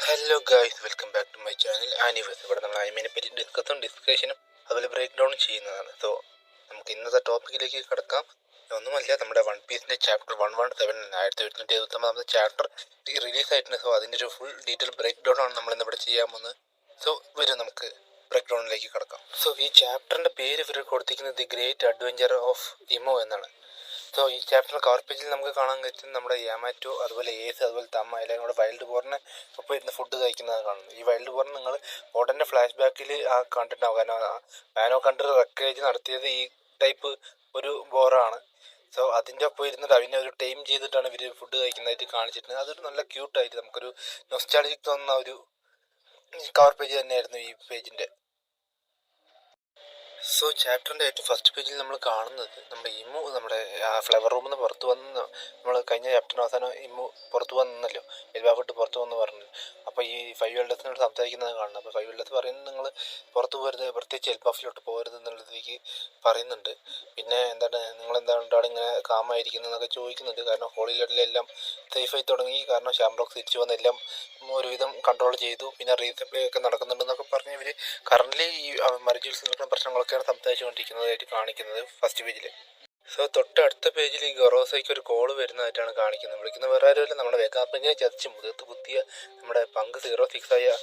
Hello guys, welcome back to my channel Aniverse. ഇവിടെ നമ്മൾ ആനിമേനെ പറ്റി ഡിസ്കഷനും അതുപോലെ ബ്രേക്ക് ഡൗൺ ചെയ്യുന്നതാണ്. സോ നമുക്ക് ഇന്നത്തെ ടോപ്പിക്കിലേക്ക് കിടക്കാം. ഒന്നുമല്ല, നമ്മുടെ വൺ പീസിൻ്റെ ചാപ്റ്റർ 117 1879 ചാപ്റ്റർ റിലീസായിട്ടുണ്ട്. സോ അതിൻ്റെ ഒരു ഫുൾ ഡീറ്റെയിൽ ബ്രേക്ക് ഡൗൺ ആണ് നമ്മൾ ഇന്നിവിടെ ചെയ്യാൻ പോകുന്നത്. സോ വരും നമുക്ക് ബ്രേക്ക് ഡൗണിലേക്ക് കിടക്കാം. സോ ഈ ചാപ്റ്ററിൻ്റെ പേര് ഇവർ കൊടുത്തിരിക്കുന്നത് the great adventure of IMO എന്നാണ്. സോ ഈ ചാപ്റ്റർ കവർ പേജിൽ നമുക്ക് കാണാൻ പറ്റും നമ്മുടെ യാമാറ്റോ, അതുപോലെ ഏസ്, അതുപോലെ തമ്മ എല്ലാം കൂടെ വൈൽഡ് ബോറിനെ ഒപ്പം ഇരുന്ന് ഫുഡ് കഴിക്കുന്നത് കാണുന്നു. ഈ വൈൽഡ് ബോറിന് നിങ്ങൾ ഉടനെ ഫ്ലാഷ് ബാക്കിൽ കണ്ടിട്ടുണ്ടാവും. കാരണം മാനോ കണ്ടർ റെക്കേജ് നടത്തിയത് ഈ ടൈപ്പ് ഒരു ബോറാണ്. സോ അതിൻ്റെ ഒപ്പം ഇരുന്നിട്ട് അതിനെ ഒരു ടൈം ചെയ്തിട്ടാണ് ഇവർ ഫുഡ് കഴിക്കുന്നതായിട്ട് കാണിച്ചിട്ടുണ്ട്. അതൊരു നല്ല ക്യൂട്ടായിട്ട് നമുക്കൊരു നൊസ്റ്റാൾജിക് തോന്നുന്ന ഒരു കവർ പേജ് തന്നെയായിരുന്നു ഈ പേജിൻ്റെ. സോ ചാപ്റ്ററിൻ്റെ ഏറ്റവും ഫസ്റ്റ് പേജിൽ നമ്മൾ കാണുന്നത് നമ്മുടെ ഇമ്മു നമ്മുടെ ഫ്ലവർ റൂമിൽ നിന്ന് പുറത്ത് വന്ന്, നമ്മൾ കഴിഞ്ഞ ചാപ്റ്ററിന് അവസാനം ഇമ്മു പുറത്ത് വന്നല്ലോ, എൽബാഫിട്ട് പുറത്ത് വന്ന് പറഞ്ഞു. അപ്പോൾ ഈ 5 എൽഡേഴ്സിനോട് സംസാരിക്കുന്നത് കാണുന്നത്. അപ്പോൾ 5 എൽഡേഴ്സ് പറയുന്നത് നിങ്ങൾ പുറത്ത് പോകരുത്, പ്രത്യേകിച്ച് എൽബാഫിലോട്ട് പോകരുത് എന്നുള്ളതിലേക്ക് പറയുന്നുണ്ട്. പിന്നെ എന്താണ് നിങ്ങളെന്താണ് ഇങ്ങനെ കാമായിരിക്കുന്നതെന്നൊക്കെ ചോദിക്കുന്നുണ്ട്. കാരണം ഹോളി ലെവലിലെല്ലാം സേഫായി തുടങ്ങി. കാരണം ഷാംബ്ലോക്ക് തിരിച്ചു വന്നെല്ലാം ഒരുവിധം കൺട്രോൾ ചെയ്തു. പിന്നെ റീസപ്ലൈ ഒക്കെ നടക്കുന്നുണ്ടെന്നൊക്കെ പറഞ്ഞ് ഇവർ കറൻ്റ് ഈ മറിജിൽസ് നടക്കുന്ന പ്രശ്നങ്ങളൊക്കെയാണ് സംസാരിച്ചുകൊണ്ടിരിക്കുന്നതായിട്ട് കാണിക്കുന്നത് ഫസ്റ്റ് പേജിൽ. സോ തൊട്ടടുത്ത പേജിൽ ഈ ഗൊറോസയ്ക്ക് ഒരു കോള് വരുന്നതായിട്ടാണ് കാണിക്കുന്നത്. വിളിക്കുന്ന വേറെ ആരുമല്ല, നമ്മുടെ വെഗാപ്പിനെ ചതിച്ച് മുഖത്ത് കുത്തിയ നമ്മുടെ പങ്ക് 06 ആയ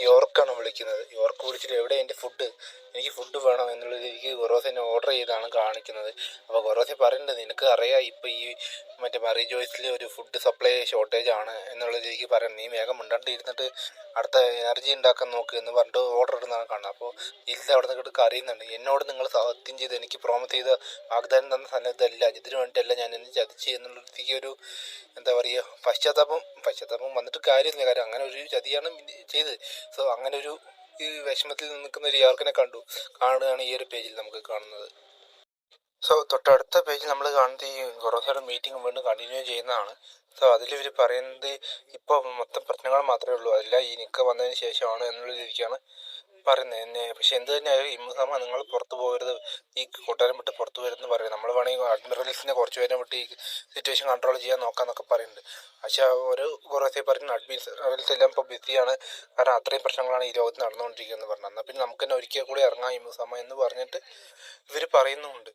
യോർക്കാണ് വിളിക്കുന്നത്. യോർക്ക് വിളിച്ചിട്ട് എവിടെ എൻ്റെ ഫുഡ്, എനിക്ക് ഫുഡ് വേണം എന്നുള്ള രീതിക്ക് ഗൊറോസിനെ ഓർഡർ ചെയ്താണ് കാണിക്കുന്നത്. അപ്പോൾ ഗൊറോസി പറയുന്നത്, നിനക്ക് അറിയാം ഇപ്പോൾ ഈ മറ്റേ മറി ജോയ്സിൽ ഒരു ഫുഡ് സപ്ലൈ ഷോർട്ടേജ് ആണ് എന്നുള്ള രീതിക്ക് പറയാം. നീ വേഗം മിണ്ടാണ്ട് ഇരുന്നിട്ട് അടുത്ത എനർജി ഉണ്ടാക്കാൻ നോക്ക് എന്ന് പറഞ്ഞിട്ട് ഓർഡർ ഇടുന്നതാണ് കാണുന്നത്. അപ്പോൾ ഇല്ല, അവിടെ നിന്നിട്ട് കരയുന്നുണ്ട്. എന്നോട് നിങ്ങൾ സത്യം ചെയ്ത് എനിക്ക് പ്രോമിസ് ചെയ്ത വാഗ്ദാനം തന്ന സ്ഥലത്തല്ല, ഇതിനു വേണ്ടിയിട്ടല്ല ഞാൻ എന്നെ ചതിച്ച് എന്നുള്ള രീതിക്ക് ഒരു എന്താ പറയുക പശ്ചാത്താപം വന്നിട്ട് കാര്യമില്ല. കാര്യം അങ്ങനെ ഒരു ചതിയാണ് ചെയ്ത്. സോ അങ്ങനെ ഒരു ഈ വിഷമത്തിൽ നിൽക്കുന്ന ഒരു യാർക്കിനെ കാണുകയാണ് ഈ ഒരു പേജിൽ നമുക്ക് കാണുന്നത്. സോ തൊട്ടടുത്ത പേജിൽ നമ്മൾ കാണുന്നത് ഈ ഗൊറോസയുടെ മീറ്റിംഗ് വീണ്ടും കണ്ടിന്യൂ ചെയ്യുന്നതാണ്. സോ അതിൽ ഇവർ പറയുന്നത് ഇപ്പോൾ മൊത്തം പ്രശ്നങ്ങൾ മാത്രമേ ഉള്ളൂ, അല്ല ഈ നിക്ക വന്നതിന് ശേഷമാണ് എന്നുള്ള രീതിക്കാണ് പറയുന്നത് എന്നെ. പക്ഷെ എന്ത് തന്നെയായാലും ഇമ്മുസമ നിങ്ങൾ പുറത്ത് പോകരുത്, ഈ കൂട്ടുകാരൻ വിട്ട് പുറത്ത് വരുമെന്ന് പറയുന്നത്. നമ്മൾ വേണമെങ്കിൽ അഡ്മിറൽസിനെ കുറച്ച് പേരെ വിട്ട് ഈ സിറ്റുവേഷൻ കൺട്രോൾ ചെയ്യാൻ നോക്കാമെന്നൊക്കെ പറയുന്നുണ്ട്. പക്ഷേ ഒരു കുറേ പറയുന്നത് അഡ്മിറൽസ് എല്ലാം ഇപ്പോൾ ബിസിയാണ്, കാരണം അത്രയും പ്രശ്നങ്ങളാണ് ഈ ലോകത്ത് നടന്നുകൊണ്ടിരിക്കുന്നത് പറഞ്ഞു. എന്നാൽ പിന്നെ നമുക്ക് തന്നെ ഒരിക്കൽ കൂടി ഇറങ്ങാം ഇമ്മുസമ എന്ന് പറഞ്ഞിട്ട് ഇവർ പറയുന്നുമുണ്ട്.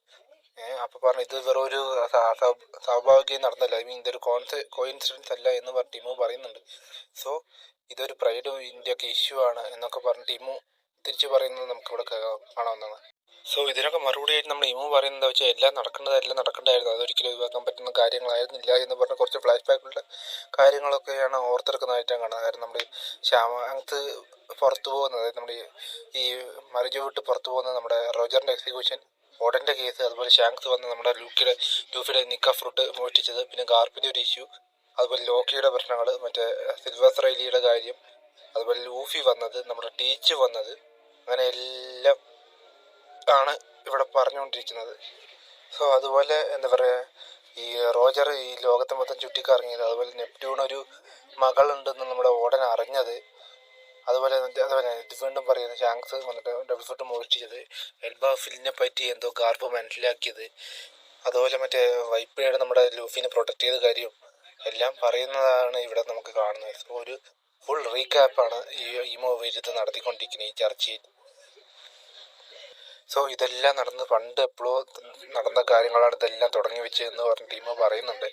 അപ്പോൾ പറഞ്ഞു ഇത് വെറും ഒരു സ്വാഭാവികം നടന്നല്ല, ഐ മീൻ ഇതൊരു കോയിൻസിഡൻസ് അല്ല എന്ന് പറഞ്ഞ് ടീമു പറയുന്നുണ്ട്. സോ ഇതൊരു പ്രൈഡ് ഇന്ത്യക്ക് ഇഷ്യൂ ആണ് എന്നൊക്കെ പറഞ്ഞ് ടീമു തിരിച്ചു പറയുന്നത് നമുക്കിവിടെ കാണാവുന്നതാണ്. സോ ഇതിനൊക്കെ മറുപടിയായിട്ട് നമ്മൾ ഇമു പറയുന്നത് എന്താ വെച്ചാൽ എല്ലാം നടക്കേണ്ടതായിരുന്നു, അതൊരിക്കലും ഒഴിവാക്കാൻ പറ്റുന്ന കാര്യങ്ങളായിരുന്നില്ല എന്ന് പറഞ്ഞ് കുറച്ച് ഫ്ലാഷ് ബാക്കുള്ള കാര്യങ്ങളൊക്കെയാണ് ഓർത്തെടുക്കുന്നതായിട്ടാണ് കാണുന്നത്. കാരണം നമ്മൾ ശ്യാമത്ത് പുറത്തു പോകുന്നത്, അതായത് നമ്മുടെ ഈ മറിജു വിട്ട് പുറത്തു പോകുന്നത് നമ്മുടെ റോജറിൻ്റെ എക്സിക്യൂഷൻ, ഓഡൻ്റെ കേസ്, അതുപോലെ ഷാങ്ക്സ് വന്ന് നമ്മുടെ ലൂഫിയുടെ നിക്ക ഫ്രൂട്ട് മോഷ്ടിച്ചത്, പിന്നെ ഗാർപ്പിൻ്റെ ഒരു ഇഷ്യൂ, അതുപോലെ ലോക്കിയുടെ പ്രശ്നങ്ങൾ, മറ്റേ സിൽവർ റൈലിയുടെ കാര്യം, അതുപോലെ ലൂഫി വന്നത്, നമ്മുടെ ടീച്ച് വന്നത്, അങ്ങനെ എല്ലാം ആണ് ഇവിടെ പറഞ്ഞുകൊണ്ടിരിക്കുന്നത്. സോ അതുപോലെ എന്താ പറയുക, ഈ റോജർ ഈ ലോകത്തെ മൊത്തം ചുറ്റിക്കറങ്ങിയത്, അതുപോലെ നെപ്റ്റ്യൂൺ ഒരു മകളുണ്ടെന്ന് നമ്മുടെ ഓടൻ അറിഞ്ഞത്, അതുപോലെ ഇത് വീണ്ടും പറയുന്നത് ഷാങ്ക്സ് വന്നിട്ട് ഡബിൾ ഫുട്ട് മോഷ്ടിച്ചത്, എൽബാഫിലിനെ പറ്റി എന്തോ ഗാർപ്പ് മനസ്സിലാക്കിയത്, അതുപോലെ മറ്റേ വൈപ്പയുടെ നമ്മുടെ ലൂഫിനെ പ്രൊട്ടക്ട് ചെയ്ത കാര്യം എല്ലാം പറയുന്നതാണ് ഇവിടെ നമുക്ക് കാണുന്നത്. സോ ഒരു ഫുൾ റീക്യാപ്പാണ് ഈ ഇമോ വിരുദ്ധ നടത്തിക്കൊണ്ടിരിക്കുന്നത് ഈ ചർച്ചയിൽ. സോ ഇതെല്ലാം നടന്ന് പണ്ട് എപ്പോഴോ നടന്ന കാര്യങ്ങളാണ് ഇതെല്ലാം തുടങ്ങി വെച്ചതെന്ന് പറഞ്ഞ ടീം പറയുന്നുണ്ട്.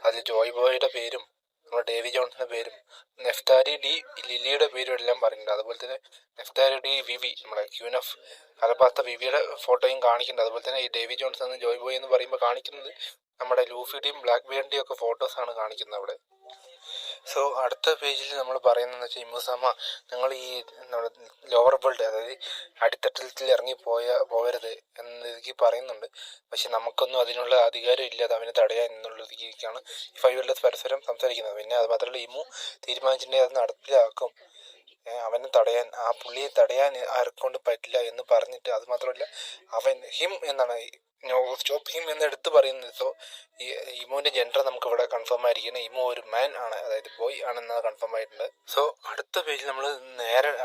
അതിൽ ജോയ് ബോയുടെ പേരും നമ്മുടെ ഡേവി ജോൺസിൻ്റെ പേരും നെഫ്താരി ഡി ലിലിയുടെ പേരും എല്ലാം പറയുന്നുണ്ട്. അതുപോലെ തന്നെ നെഫ്താരി ഡി വിവി, നമ്മുടെ ക്യൂൻ ഓഫ് അലബാസ്ത വിവിയുടെ ഫോട്ടോയും കാണിക്കുന്നുണ്ട്. അതുപോലെ തന്നെ ഈ ഡേവി ജോൺസ് എന്ന് ജോയ് ബോയ് എന്ന് പറയുമ്പോൾ കാണിക്കുന്നത് നമ്മുടെ ലൂഫിയുടെയും ബ്ലാക്ക് ബിയറിൻ്റെയും ഒക്കെ ഫോട്ടോസാണ് കാണിക്കുന്നത് അവിടെ. സോ അടുത്ത പേജിൽ നമ്മൾ പറയുന്നതെന്ന് വെച്ചാൽ ഇമ്മുസമ നിങ്ങൾ ഈ നമ്മുടെ ലോവർ വേൾഡ്, അതായത് അടിത്തട്ടിൽ ഇറങ്ങി പോകരുത് എന്ന രീതിക്ക് പറയുന്നുണ്ട്. പക്ഷെ നമുക്കൊന്നും അതിനുള്ള അധികാരം ഇല്ലാതെ അവനെ തടയാൻ എന്നുള്ള രീതിക്കാണ് ഈ 5 എൽഡേഴ്സ് പരസ്പരം സംസാരിക്കുന്നത്. പിന്നെ അത് മാത്രമല്ല ഇമ്മു തീരുമാനിച്ചിട്ടുണ്ടെങ്കിൽ അത് നടപ്പിലാക്കും, അവനെ തടയാൻ, ആ പുള്ളിയെ തടയാൻ ആർക്കൊണ്ട് പറ്റില്ല എന്ന് പറഞ്ഞിട്ട്, അത് മാത്രമല്ല അവൻ ഹിം എന്നാണ് സ്റ്റോപ്പ് ഹിം എന്ന് എടുത്ത് പറയുന്നത്. സോ ഈ ഇമുവിൻ്റെ ജെൻഡർ നമുക്ക് ഇവിടെ കൺഫേം ആയിരിക്കണം, ഇമു ഒരു മാൻ ആണ്, അതായത് ബോയ് ആണെന്നത് കൺഫേം ആയിട്ടുണ്ട്. സോ അടുത്ത പേജിൽ നമ്മൾ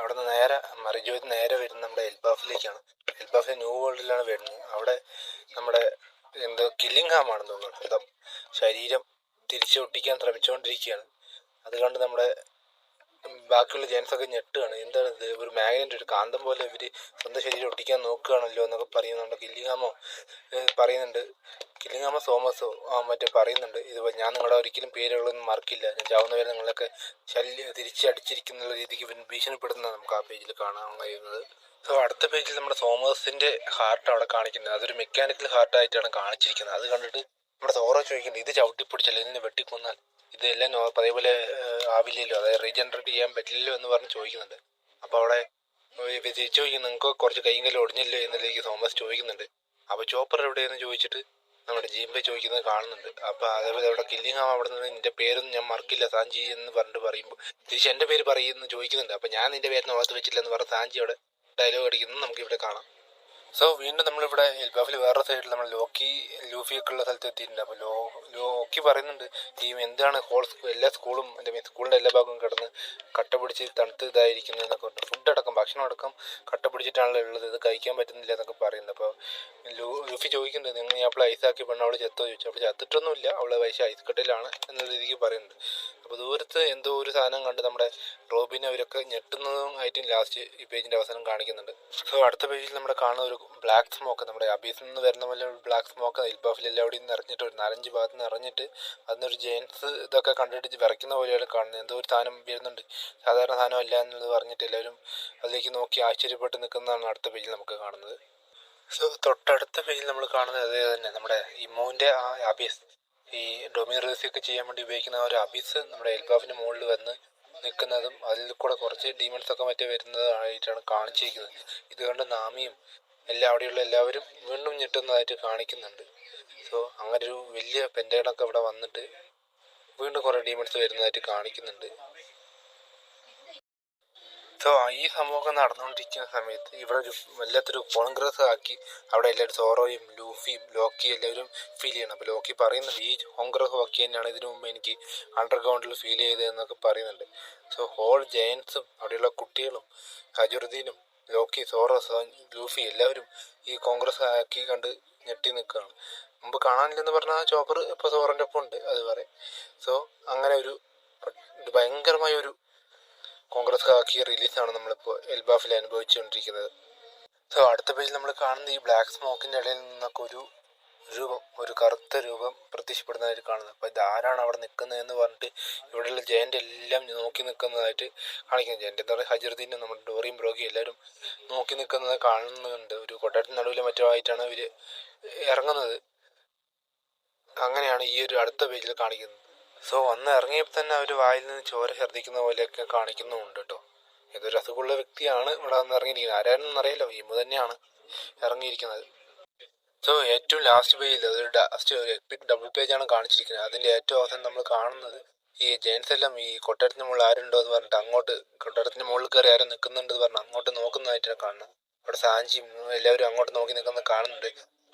അവിടെ നിന്ന് നേരെ മറിജോയിൽ നേരെ വരുന്നത് നമ്മുടെ എൽബാഫിലേക്കാണ്. എൽബാഫിലെ ന്യൂ വേൾഡിലാണ് വരുന്നത്. അവിടെ നമ്മുടെ എന്തോ കില്ലിംഗ് ഹാം ആണെന്ന് തോന്നുന്നു, സ്വന്തം ശരീരം തിരിച്ചൊട്ടിക്കാൻ ശ്രമിച്ചുകൊണ്ടിരിക്കുകയാണ്. അതുകൊണ്ട് നമ്മുടെ ബാക്കിയുള്ള ജെൻസൊക്കെ ഞെട്ടുകയാണ്. എന്താണ് ഇത്, ഒരു മാഗ്നറ്റ്, ഒരു കാന്തം പോലെ ഇവർ സ്വന്തം ശരീരം ഒട്ടിക്കാൻ നോക്കുകയാണല്ലോ എന്നൊക്കെ പറയുന്നുണ്ട്. കില്ലിങ്ങാമോ പറയുന്നുണ്ട്, കില്ലിങ്ങാമോ തോമസോ മറ്റേ പറയുന്നുണ്ട്, ഇത് ഞാൻ നിങ്ങളുടെ ഒരിക്കലും പേരുകളൊന്നും മറക്കില്ല, ഞാൻ ചാവുന്നവരെ നിങ്ങളൊക്കെ തിരിച്ചടിച്ചിരിക്കുന്ന രീതിക്ക് ഇവൻ ഭീഷണിപ്പെടുന്ന നമുക്ക് ആ പേജിൽ കാണാൻ കഴിയുന്നത്. സോ അടുത്ത പേജിൽ നമ്മുടെ തോമസിന്റെ ഹാർട്ട് അവിടെ കാണിക്കുന്നത്, അതൊരു മെക്കാനിക്കൽ ഹാർട്ടായിട്ടാണ് കാണിച്ചിരിക്കുന്നത്. അത് കണ്ടിട്ട് നമ്മുടെ തോറ ചോദിക്കുന്നുണ്ട്, ഇത് ചവിട്ടിപ്പിടിച്ചല്ലോ, ഇതിനെ വെട്ടിക്കൊന്നാൽ ഇതെല്ലാം അതേപോലെ ആവില്ലല്ലോ, അതായത് റീജനറേറ്റ് ചെയ്യാൻ പറ്റില്ലല്ലോ എന്ന് പറഞ്ഞ് ചോദിക്കുന്നുണ്ട്. അപ്പോൾ അവിടെ തിരിച്ചു ചോദിക്കുന്നു, നിങ്ങൾക്ക് കുറച്ച് കൈയും കല്ലും ഒടിഞ്ഞില്ലോ എന്നതിലേക്ക് തോമസ് ചോദിക്കുന്നുണ്ട്. അപ്പോൾ ചോപ്പർ എവിടെയെന്ന് ചോദിച്ചിട്ട് നമ്മുടെ ജീമ്പെ ചോദിക്കുന്നത് കാണുന്നുണ്ട്. അപ്പോൾ അതേപോലെ അവിടെ കില്ലിങ്ങാം അവിടെ നിന്ന് നിന്റെ പേരൊന്നും ഞാൻ മറക്കില്ല സാഞ്ചി എന്ന് പറഞ്ഞിട്ട് പറയുമ്പോൾ തിരിച്ച് എൻ്റെ പേര് പറയുമെന്ന് ചോദിക്കുന്നുണ്ട്. അപ്പോൾ ഞാൻ നിന്റെ പേരിന് ഓർത്ത് വെച്ചില്ല എന്ന് പറഞ്ഞ് സാഞ്ചി അവിടെ ഡയലോഗ് അടിക്കുന്നത് നമുക്കിവിടെ കാണാം. സോ വീണ്ടും നമ്മളിവിടെ എൽബാഫിൽ വേറൊരു സൈഡിൽ നമ്മൾ ലൂഫിയൊക്കെ ഉള്ള സ്ഥലത്ത് എത്തിയിട്ടുണ്ട്. അപ്പോൾ ലോക്കി പറയുന്നുണ്ട്, ടീം എന്താണ് എല്ലാ സ്കൂളും സ്കൂളിൻ്റെ എല്ലാ ഭാഗവും കിടന്ന് കട്ട പിടിച്ച് തണുത്ത് ഇതായിരിക്കുന്നതെന്നൊക്കെ ഉണ്ട്. ഫുഡടക്കം ഭക്ഷണം അടക്കം കട്ട പിടിച്ചിട്ടാണല്ലോ ഉള്ളത്, ഇത് കഴിക്കാൻ പറ്റുന്നില്ല എന്നൊക്കെ പറയുന്നത്. അപ്പോൾ ലൂഫി ചോദിക്കുന്നുണ്ട്, നിങ്ങൾ ഞാൻ അപ്പോൾ ഐസാക്കി പെണ്ണ് അവൾ ചത്തോ ചോദിച്ചു. അപ്പോൾ ചത്തിട്ടൊന്നുമില്ല, അവളെ വയസ്സ് ഐസ് കട്ടിലാണ് എന്ന രീതിക്ക് പറയുന്നുണ്ട്. അപ്പോൾ ദൂരത്ത് എന്തോ ഒരു സാധനം കണ്ട് നമ്മുടെ റോബിനെ അവരൊക്കെ ഞെട്ടുന്നതും ആയിട്ടും ലാസ്റ്റ് ഈ പേജിൻ്റെ അവസാനം കാണിക്കുന്നുണ്ട്. സോ അടുത്ത പേജിൽ നമ്മുടെ കാണുന്ന ഒരു ബ്ലാക്ക് സ്മോക്ക്, നമ്മുടെ അബീസിൽ നിന്ന് വരുന്ന പോലെ ഒരു ബ്ലാക്ക് സ്മോക്ക് എൽബാഫിൽ എല്ലാവിടെയും നിറഞ്ഞിട്ട് ഒരു 4-5 ഭാഗത്ത് നിറഞ്ഞിട്ട് അതിനൊരു ജെയിൻസ് ഇതൊക്കെ കണ്ടിട്ട് വിറയ്ക്കുന്ന പോലെയാണ് കാണുന്നത്. എന്തോ ഒരു സാധനം വരുന്നുണ്ട്, സാധാരണ സാധനം അല്ല എന്നുള്ളത് പറഞ്ഞിട്ട് എല്ലാവരും അതിലേക്ക് നോക്കി ആശ്ചര്യപ്പെട്ട് നിൽക്കുന്നതാണ് അടുത്ത പേജിൽ നമുക്ക് കാണുന്നത്. സോ തൊട്ടടുത്ത പേജിൽ നമ്മൾ കാണുന്നത് അതേ തന്നെ, നമ്മുടെ ഇമ്മോൻ്റെ ആ അബീസ്, ഈ ഡൊമിനേഴ്സൊക്കെ ചെയ്യാൻ വേണ്ടി ഉപയോഗിക്കുന്ന ആ ഒരു അബീസ് നമ്മുടെ എൽബാഫിൻ്റെ മുകളിൽ വന്ന് നിൽക്കുന്നതും അതിൽ കൂടെ കുറച്ച് ഡീമൺസൊക്കെ മറ്റേ വരുന്നതായിട്ടാണ് കാണിച്ചിരിക്കുന്നത്. ഇത് കണ്ട് നാമിയും അവിടെയുള്ള എല്ലാവരും വീണ്ടും ഞെട്ടുന്നതായിട്ട് കാണിക്കുന്നുണ്ട്. സോ അങ്ങനെ ഒരു വലിയ പെൻറ്റഗണൊക്കെ ഇവിടെ വന്നിട്ട് വീണ്ടും കുറേ ഡീമൺസ് വരുന്നതായിട്ട് കാണിക്കുന്നുണ്ട്. സോ ഈ സംഭവമൊക്കെ നടന്നുകൊണ്ടിരിക്കുന്ന സമയത്ത് ഇവിടെ ഒരു വല്ലാത്തൊരു കോൺഗ്രസ് ആക്കി അവിടെ എല്ലാവരും സോറോയും ലൂഫിയും ലോക്കിയും എല്ലാവരും ഫീൽ ചെയ്യണം. അപ്പോൾ ലോക്കി പറയുന്നുണ്ട്, ഈ കോൺഗ്രസ് ആക്കി തന്നെയാണ് ഇതിനു മുമ്പ് എനിക്ക് അണ്ടർഗ്രൗണ്ടിൽ ഫീൽ ചെയ്തതെന്നൊക്കെ പറയുന്നുണ്ട്. സോ ഹോൾ ജയൻസും അവിടെയുള്ള കുട്ടികളും ഹജുറുദ്ദീനും ലോക്കി, സോറോ, ലൂഫി എല്ലാവരും ഈ കോൺഗ്രസ് ആക്കി കണ്ട് ഞെട്ടി നിൽക്കുകയാണ്. മുമ്പ് കാണാനില്ലെന്ന് പറഞ്ഞാൽ ചോപ്പർ ഇപ്പോൾ സോറൻ്റെ ഒപ്പം ഉണ്ട്, അത് പറയും. സോ അങ്ങനെ ഒരു ഭയങ്കരമായ ഒരു കോൺഗ്രസ് ആക്കിയ റിലീസാണ് നമ്മളിപ്പോൾ എൽബാഫിൽ അനുഭവിച്ചുകൊണ്ടിരിക്കുന്നത്. സോ അടുത്ത പേജിൽ നമ്മൾ കാണുന്നത് ഈ ബ്ലാക്ക് സ്മോക്കിൻ്റെ ഇടയിൽ നിന്നൊക്കെ ഒരു കറുത്ത രൂപം പ്രത്യക്ഷപ്പെടുന്നതായിട്ട് കാണുന്നത്. അപ്പോൾ ഇതാരാണ് അവിടെ നിൽക്കുന്നത് എന്ന് പറഞ്ഞിട്ട് ഇവിടെയുള്ള ജയൻ്റെ എല്ലാം നോക്കി നിൽക്കുന്നതായിട്ട് കാണിക്കുന്നത്. ജയൻ്റെ എന്താ പറയുക, ഹജറുദ്ദീനും നമ്മുടെ ഡോറിയും ബ്രോഗിയും എല്ലാവരും നോക്കി നിൽക്കുന്നത് കാണുന്നുണ്ട്. ഒരു കൊട്ടാരത്തിന് നടുവിലെ മറ്റോ ആയിട്ടാണ് ഇവർ ഇറങ്ങുന്നത്. അങ്ങനെയാണ് ഈ ഒരു അടുത്ത പേജിൽ കാണിക്കുന്നത്. സോ വന്ന് ഇറങ്ങിയപ്പോൾ തന്നെ അവർ വായിൽ നിന്ന് ചോര ഛർദ്ദിക്കുന്ന പോലെയൊക്കെ കാണിക്കുന്നുമുണ്ട് കേട്ടോ. ഏതൊരു അസുഖമുള്ള വ്യക്തിയാണ് ഇവിടെ വന്ന് ഇറങ്ങിയിരിക്കുന്നത്, ആരാണെന്ന് അറിയാലോ, ഇമ്മു തന്നെയാണ് ഇറങ്ങിയിരിക്കുന്നത്. സോ ഏറ്റവും ലാസ്റ്റ് പേജിൽ ഒരു എപ്പിക് ഡബിൾ പേജാണ് കാണിച്ചിരിക്കുന്നത്. അതിൻ്റെ ഏറ്റവും അവസാനം നമ്മൾ കാണുന്നത് ഈ ജെയിൻസ് എല്ലാം ഈ കൊട്ടാരത്തിന് മുകളിൽ ആരുണ്ടോ എന്ന് പറഞ്ഞിട്ട് അങ്ങോട്ട് കൊട്ടാരത്തിന് മുകളിൽ കയറി ആരും നിൽക്കുന്നുണ്ട് പറഞ്ഞ് അങ്ങോട്ട് നോക്കുന്നതായിട്ടാണ് കാണുന്നത്. അവിടെ സാഞ്ചിയും എല്ലാവരും അങ്ങോട്ട് നോക്കി നിൽക്കുന്നത് കാണുന്നുണ്ട്.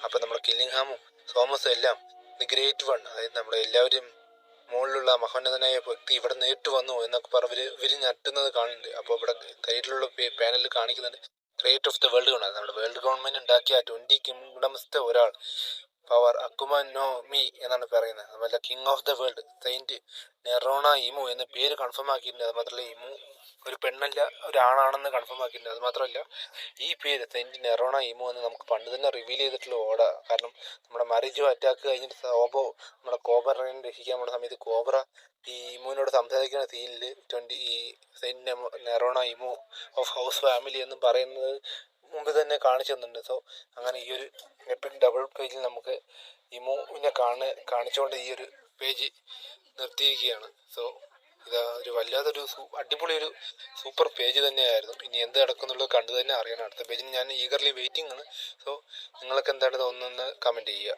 അപ്പോൾ നമ്മുടെ കില്ലിംഗ്ഹാമും തോമസും എല്ലാം ദി ഗ്രേറ്റ് വൺ, അതായത് നമ്മുടെ എല്ലാവരും മുകളിലുള്ള മഹോന്നതനായ വ്യക്തി ഇവിടെ നേരിട്ട് വന്നു എന്നൊക്കെ പറഞ്ഞ് ഇവർ ഞെട്ടുന്നത് കാണുന്നുണ്ട്. അപ്പോൾ ഇവിടെ സൈഡിലുള്ള പാനലിൽ കാണിക്കുന്നുണ്ട് create of the world government, നമ്മുടെ വേൾഡ് ഗവൺമെന്റ് ഉണ്ടാക്കിയ 20 കിങ്ഡംസിലെ ഒരാൾ പവർ അക്കുമ നോ മീ എന്നാണ് പറയുന്നത്. അതുപോലെ king of the world saint നെറോണ ഇമു എന്ന പേര് കൺഫേം ആക്കിയിട്ടുണ്ട്. അത് മാത്രമല്ല ഇമു ഒരു പെണ്ണല്ല ഒരാണാണെന്ന് കൺഫേം ആക്കിയിട്ടുണ്ട്. അത് മാത്രമല്ല ഈ പേര് സെയിന്റ് നെറോണ ഇമു എന്ന് നമുക്ക് പണ്ട് തന്നെ റിവീൽ ചെയ്തിട്ടുള്ള ഓട. കാരണം നമ്മുടെ മറിജോ അറ്റാക്ക് കഴിഞ്ഞിട്ട് സോബോ നമ്മുടെ കോബ്രയെ രക്ഷിക്കാൻ പോകുന്ന സമയത്ത് കോബ്ര ഈ ഇമുവിനോട് സംസാരിക്കുന്ന സീനിൽ ഈ സെയിന്റ് നെറോണ ഇമു ഓഫ് ഹൗസ് ഫാമിലി എന്ന് പറയുന്നത് മുമ്പ് തന്നെ കാണിച്ചു തന്നിട്ടുണ്ട്. സോ അങ്ങനെ ഈ ഒരു എപ്പിക് ഡബിൾ പേജിൽ നമുക്ക് ഇമുവിനെ കാണിച്ചുകൊണ്ട് ഈ ഒരു പേജ് നിർത്തിയിരിക്കുകയാണ്. സോ ഇതാ ഒരു വല്ലാത്തൊരു അടിപൊളി ഒരു സൂപ്പർ പേജ് തന്നെയായിരുന്നു. ഇനി എന്ത് നടക്കുന്നുള്ളത് കണ്ടു തന്നെ അറിയണം. അടുത്ത പേജിന് ഞാൻ ഈഗർലി വെയിറ്റിംഗ് ആണ്. സോ നിങ്ങൾക്ക് എന്താണ് തോന്നുന്നതെന്ന് കമൻറ്റ് ചെയ്യുക.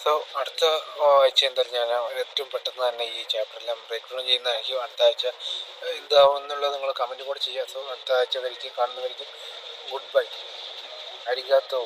സോ അടുത്ത ആഴ്ച എന്തായാലും ഞാൻ ഏറ്റവും പെട്ടെന്ന് തന്നെ ഈ ചാപ്റ്ററെല്ലാം ബ്രേക്ക് ഡൗൺ ചെയ്യുന്നതായിരിക്കും. അടുത്ത ആഴ്ച എന്താവും എന്നുള്ളത് നിങ്ങൾ കമൻറ്റ് കൂടെ ചെയ്യുക. സോ അടുത്ത ആഴ്ച വരയ്ക്കും കാണുന്നവരിക്കും ഗുഡ് ബൈ, അരിഗാത്തോ.